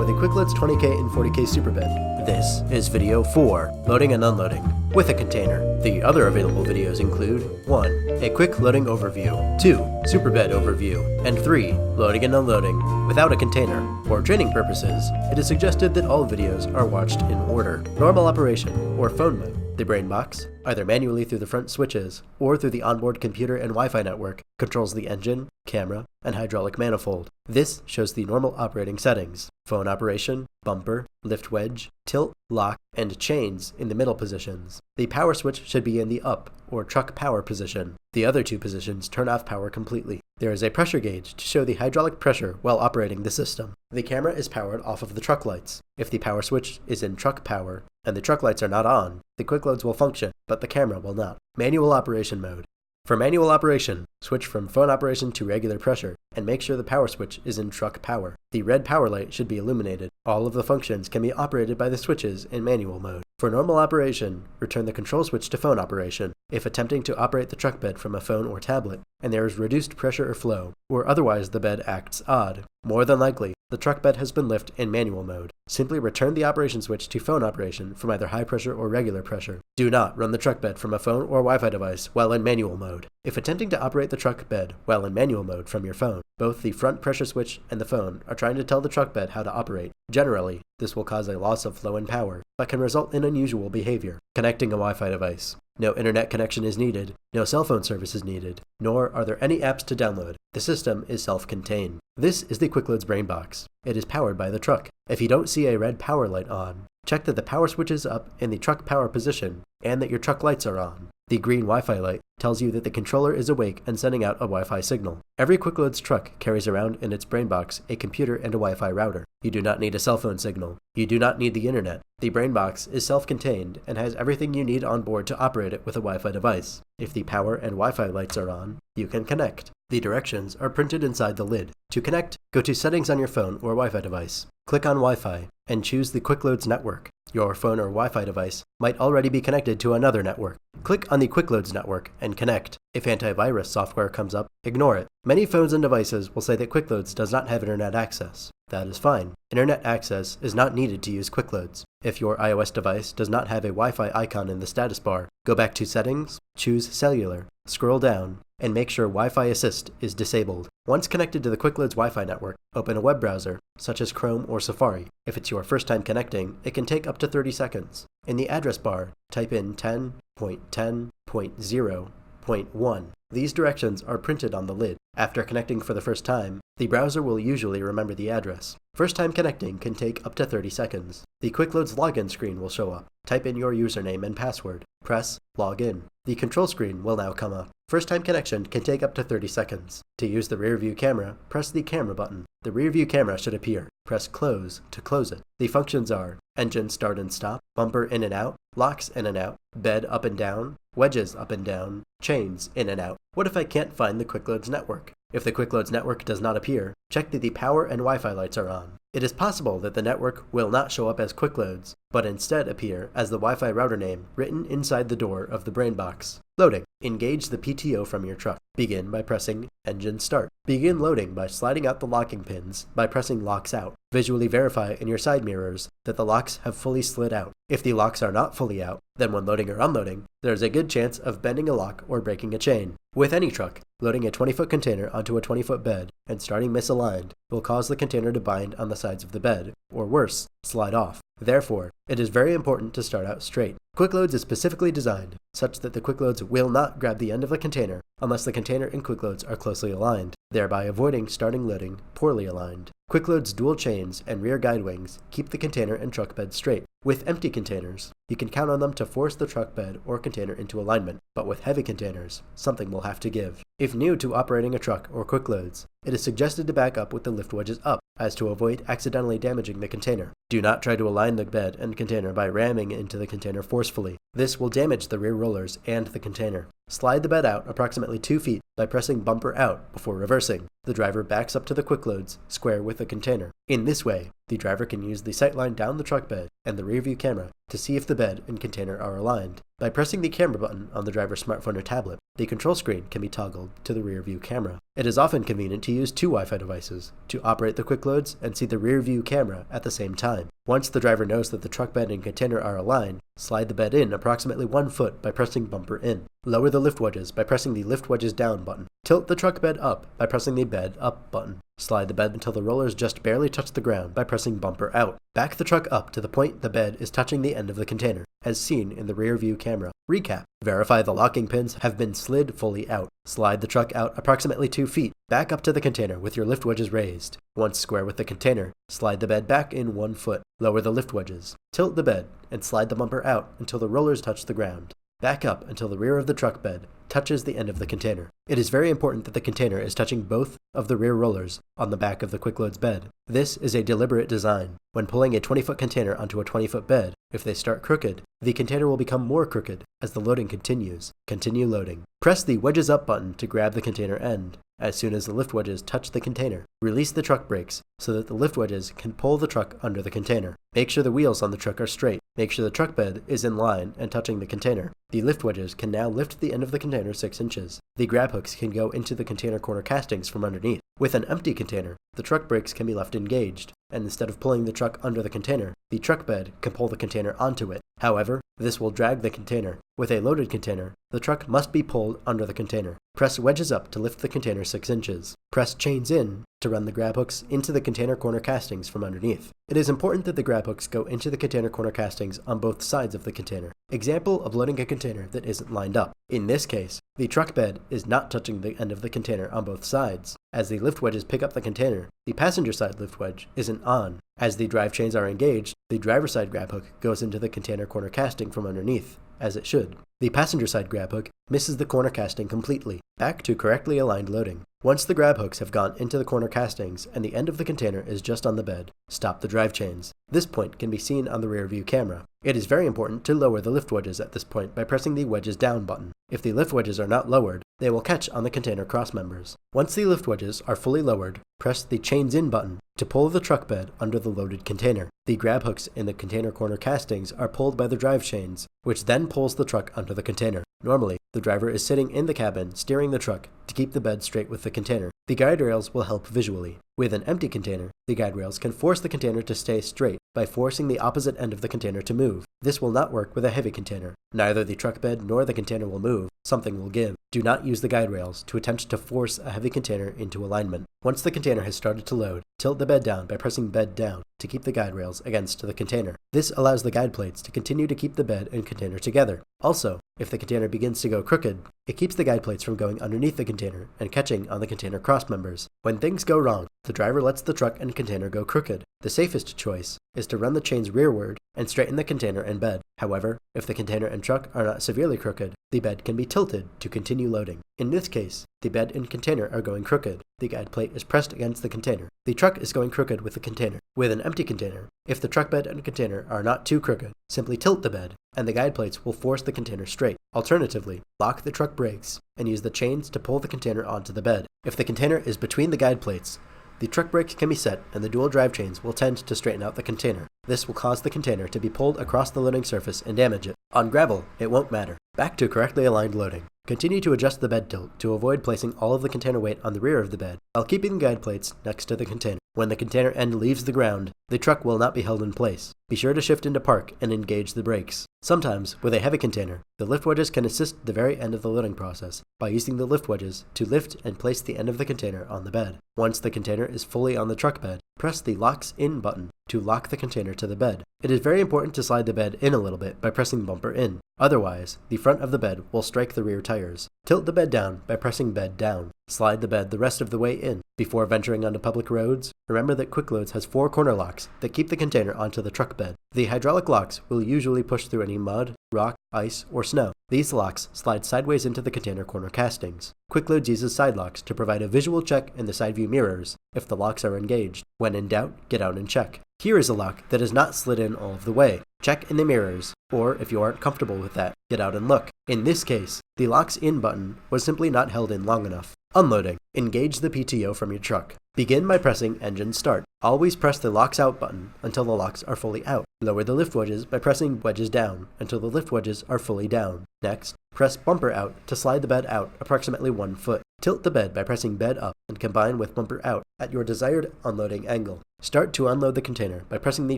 for the QuickLoadz 20k and 40k superbed. This is video 4, loading and unloading, with a container. The other available videos include 1. A quick loading overview, 2. Superbed overview, and 3. Loading and unloading, without a container. For training purposes, it is suggested that all videos are watched in order. Normal operation, or phone mode. The brain box, either manually through the front switches or through the onboard computer and Wi-Fi network, controls the engine, camera, and hydraulic manifold. This shows the normal operating settings: phone operation, bumper, lift wedge, tilt, lock, and chains in the middle positions. The power switch should be in the up, or truck power position. The other two positions turn off power completely. There is a pressure gauge to show the hydraulic pressure while operating the system. The camera is powered off of the truck lights. If the power switch is in truck power, and the truck lights are not on, the QuickLoadz will function, but the camera will not. Manual operation mode. For manual operation, switch from phone operation to regular pressure, and make sure the power switch is in truck power. The red power light should be illuminated. All of the functions can be operated by the switches in manual mode. For normal operation, return the control switch to phone operation. If attempting to operate the truck bed from a phone or tablet, and there is reduced pressure or flow, or otherwise the bed acts odd, more than likely, the truck bed has been lifted in manual mode. Simply return the operation switch to phone operation from either high pressure or regular pressure. Do not run the truck bed from a phone or Wi-Fi device while in manual mode. If attempting to operate the truck bed while in manual mode from your phone, both the front pressure switch and the phone are trying to tell the truck bed how to operate. Generally, this will cause a loss of flow and power, but can result in unusual behavior. Connecting a Wi-Fi device. No internet connection is needed, no cell phone service is needed, nor are there any apps to download. The system is self-contained. This is the QuickLoadz brain box. It is powered by the truck. If you don't see a red power light on, check that the power switch is up in the truck power position and that your truck lights are on. The green Wi-Fi light tells you that the controller is awake and sending out a Wi-Fi signal. Every QuickLoadz truck carries around in its brain box a computer and a Wi-Fi router. You do not need a cell phone signal. You do not need the internet. The brain box is self-contained and has everything you need on board to operate it with a Wi-Fi device. If the power and Wi-Fi lights are on, you can connect. The directions are printed inside the lid. To connect, go to Settings on your phone or Wi-Fi device. Click on Wi-Fi and choose the QuickLoadz network. Your phone or Wi-Fi device might already be connected to another network. Click on the QuickLoadz network and connect. If antivirus software comes up, ignore it. Many phones and devices will say that QuickLoadz does not have internet access. That is fine. Internet access is not needed to use QuickLoadz. If your iOS device does not have a Wi-Fi icon in the status bar, go back to Settings, choose Cellular, scroll down, and make sure Wi-Fi Assist is disabled. Once connected to the QuickLoadz Wi-Fi network, open a web browser, such as Chrome or Safari. If it's your first time connecting, it can take up to 30 seconds. In the address bar, type in 10.10.0.1. These directions are printed on the lid. After connecting for the first time, the browser will usually remember the address. First time connecting can take up to 30 seconds. The QuickLoadz login screen will show up. Type in your username and password. Press Login. The control screen will now come up. First time connection can take up to 30 seconds. To use the rear view camera, press the camera button. The rear view camera should appear. Press Close to close it. The functions are engine start and stop, bumper in and out, locks in and out, bed up and down, wedges up and down, chains in and out. What if I can't find the QuickLoadz network? If the QuickLoadz network does not appear, check that the power and Wi-Fi lights are on. It is possible that the network will not show up as QuickLoadz, but instead appear as the Wi-Fi router name written inside the door of the brain box. Loading. Engage the PTO from your truck. Begin by pressing Engine Start. Begin loading by sliding out the locking pins by pressing Locks Out. Visually verify in your side mirrors that the locks have fully slid out. If the locks are not fully out, then when loading or unloading, there is a good chance of bending a lock or breaking a chain. With any truck, loading a 20-foot container onto a 20-foot bed and starting misaligned will cause the container to bind on the sides of the bed, or worse, slide off. Therefore, it is very important to start out straight. QuickLoadz is specifically designed such that the QuickLoadz will not grab the end of the container unless the container and QuickLoadz are closely aligned, thereby avoiding starting loading poorly aligned. QuickLoadz dual chains and rear guide wings keep the container and truck bed straight. With empty containers, you can count on them to force the truck bed or container into alignment, but with heavy containers, something will have to give. If new to operating a truck or QuickLoadz, it is suggested to back up with the lift wedges up, as to avoid accidentally damaging the container. Do not try to align the bed and container by ramming into the container forcefully. This will damage the rear rollers and the container. Slide the bed out approximately 2 feet by pressing bumper out before reversing. The driver backs up to the QuickLoadz square with the container. In this way, the driver can use the sightline down the truck bed and the rear view camera to see if the bed and container are aligned. By pressing the camera button on the driver's smartphone or tablet, the control screen can be toggled to the rear view camera. It is often convenient to use two Wi-Fi devices to operate the QuickLoadz and see the rear view camera at the same time. Once the driver knows that the truck bed and container are aligned, slide the bed in approximately 1 foot by pressing bumper in. Lower the lift wedges by pressing the lift wedges down button. Tilt the truck bed up by pressing the bed up button. Slide the bed until the rollers just barely touch the ground by pressing bumper out. Back the truck up to the point the bed is touching the end of the container, as seen in the rear view camera. Recap. Verify the locking pins have been slid fully out. Slide the truck out approximately 2 feet. Back up to the container with your lift wedges raised. Once square with the container, slide the bed back in 1 foot. Lower the lift wedges. Tilt the bed and slide the bumper out until the rollers touch the ground. Back up until the rear of the truck bed touches the end of the container. It is very important that the container is touching both of the rear rollers on the back of the QuickLoadz bed. This is a deliberate design. When pulling a 20-foot container onto a 20-foot bed, if they start crooked, the container will become more crooked as the loading continues. Continue loading. Press the wedges up button to grab the container end. As soon as the lift wedges touch the container, release the truck brakes so that the lift wedges can pull the truck under the container. Make sure the wheels on the truck are straight. Make sure the truck bed is in line and touching the container. The lift wedges can now lift the end of the container 6 inches. The grab hooks can go into the container corner castings from underneath. With an empty container, the truck brakes can be left engaged, and instead of pulling the truck under the container, the truck bed can pull the container onto it. However, this will drag the container. With a loaded container, the truck must be pulled under the container. Press wedges up to lift the container 6 inches. Press chains in to run the grab hooks into the container corner castings from underneath. It is important that the grab hooks go into the container corner castings on both sides of the container. Example of loading a container that isn't lined up. In this case, the truck bed is not touching the end of the container on both sides. As the lift wedges pick up the container, the passenger side lift wedge isn't on. As the drive chains are engaged, the driver side grab hook goes into the container corner casting from underneath, as it should. The passenger side grab hook misses the corner casting completely. Back to correctly aligned loading. Once the grab hooks have gone into the corner castings and the end of the container is just on the bed, stop the drive chains. This point can be seen on the rear view camera. It is very important to lower the lift wedges at this point by pressing the wedges down button. If the lift wedges are not lowered, they will catch on the container cross members. Once the lift wedges are fully lowered, press the chains in button to pull the truck bed under the loaded container. The grab hooks in the container corner castings are pulled by the drive chains, which then pulls the truck under the container. Normally, the driver is sitting in the cabin steering the truck to keep the bed straight with the container. The guide rails will help visually. With an empty container, the guide rails can force the container to stay straight by forcing the opposite end of the container to move. This will not work with a heavy container. Neither the truck bed nor the container will move. Something will give. Do not use the guide rails to attempt to force a heavy container into alignment. Once the container has started to load, tilt the bed down by pressing bed down to keep the guide rails against the container. This allows the guide plates to continue to keep the bed and container together. Also, if the container begins to go crooked, it keeps the guide plates from going underneath the container and catching on the container cross members. When things go wrong, the driver lets the truck and container go crooked. The safest choice is to run the chains rearward and straighten the container and bed. However, if the container and truck are not severely crooked, the bed can be tilted to continue loading. In this case, the bed and container are going crooked. The guide plate is pressed against the container. The truck is going crooked with the container. With an empty container, if the truck bed and container are not too crooked, simply tilt the bed, and the guide plates will force the container straight. Alternatively, lock the truck brakes and use the chains to pull the container onto the bed. If the container is between the guide plates, the truck brakes can be set and the dual drive chains will tend to straighten out the container. This will cause the container to be pulled across the loading surface and damage it. On gravel, it won't matter. Back to correctly aligned loading. Continue to adjust the bed tilt to avoid placing all of the container weight on the rear of the bed, while keeping the guide plates next to the container. When the container end leaves the ground, the truck will not be held in place. Be sure to shift into park and engage the brakes. Sometimes, with a heavy container, the lift wedges can assist the very end of the loading process by using the lift wedges to lift and place the end of the container on the bed. Once the container is fully on the truck bed, press the locks in button to lock the container to the bed. It is very important to slide the bed in a little bit by pressing bumper in. Otherwise, the front of the bed will strike the rear tires. Tilt the bed down by pressing bed down. Slide the bed the rest of the way in. Before venturing onto public roads, remember that QuickLoadz has 4 corner locks that keep the container onto the truck bed. The hydraulic locks will usually push through any mud, rock, ice, or snow. These locks slide sideways into the container corner castings. QuickLoadz uses side locks to provide a visual check in the side view mirrors if the locks are engaged. When in doubt, get out and check. Here is a lock that is not slid in all of the way. Check in the mirrors, or if you aren't comfortable with that, get out and look. In this case, the locks in button was simply not held in long enough. Unloading. Engage the PTO from your truck. Begin by pressing engine start. Always press the locks out button until the locks are fully out. Lower the lift wedges by pressing wedges down until the lift wedges are fully down. Next, press bumper out to slide the bed out approximately 1 foot. Tilt the bed by pressing bed up and combine with bumper out at your desired unloading angle. Start to unload the container by pressing the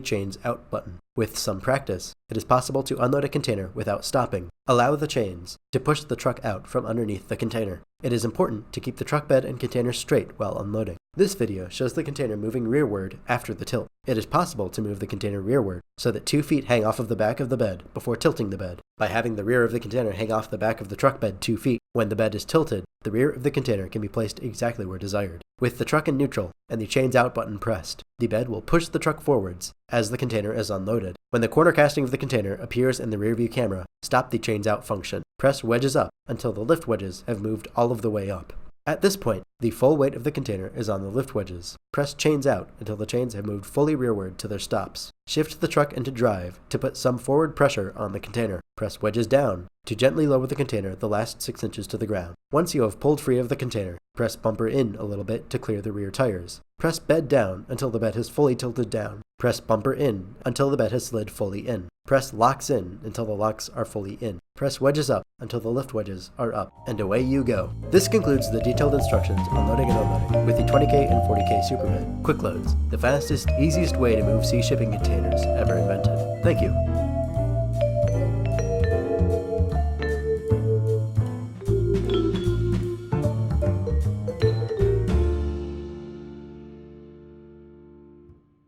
chains out button. With some practice, it is possible to unload a container without stopping. Allow the chains to push the truck out from underneath the container. It is important to keep the truck bed and container straight while unloading. This video shows the container moving rearward after the tilt. It is possible to move the container rearward so that 2 feet hang off of the back of the bed before tilting the bed. By having the rear of the container hang off the back of the truck bed 2 feet, when the bed is tilted, the rear of the container can be placed exactly where desired. With the truck in neutral and the chains out button pressed, the bed will push the truck forwards as the container is unloaded. When the corner casting of the container appears in the rearview camera, stop the chains out function. Press wedges up until the lift wedges have moved all of the way up. At this point, the full weight of the container is on the lift wedges. Press chains out until the chains have moved fully rearward to their stops. Shift the truck into drive to put some forward pressure on the container. Press wedges down to gently lower the container the last 6 inches to the ground. Once you have pulled free of the container, press bumper in a little bit to clear the rear tires. Press bed down until the bed has fully tilted down. Press bumper in until the bed has slid fully in. Press locks in until the locks are fully in. Press wedges up until the lift wedges are up, and away you go. This concludes the detailed instructions on loading and unloading with the 20k and 40k Superbed. QuickLoadz, the fastest, easiest way to move sea shipping containers ever invented. Thank you.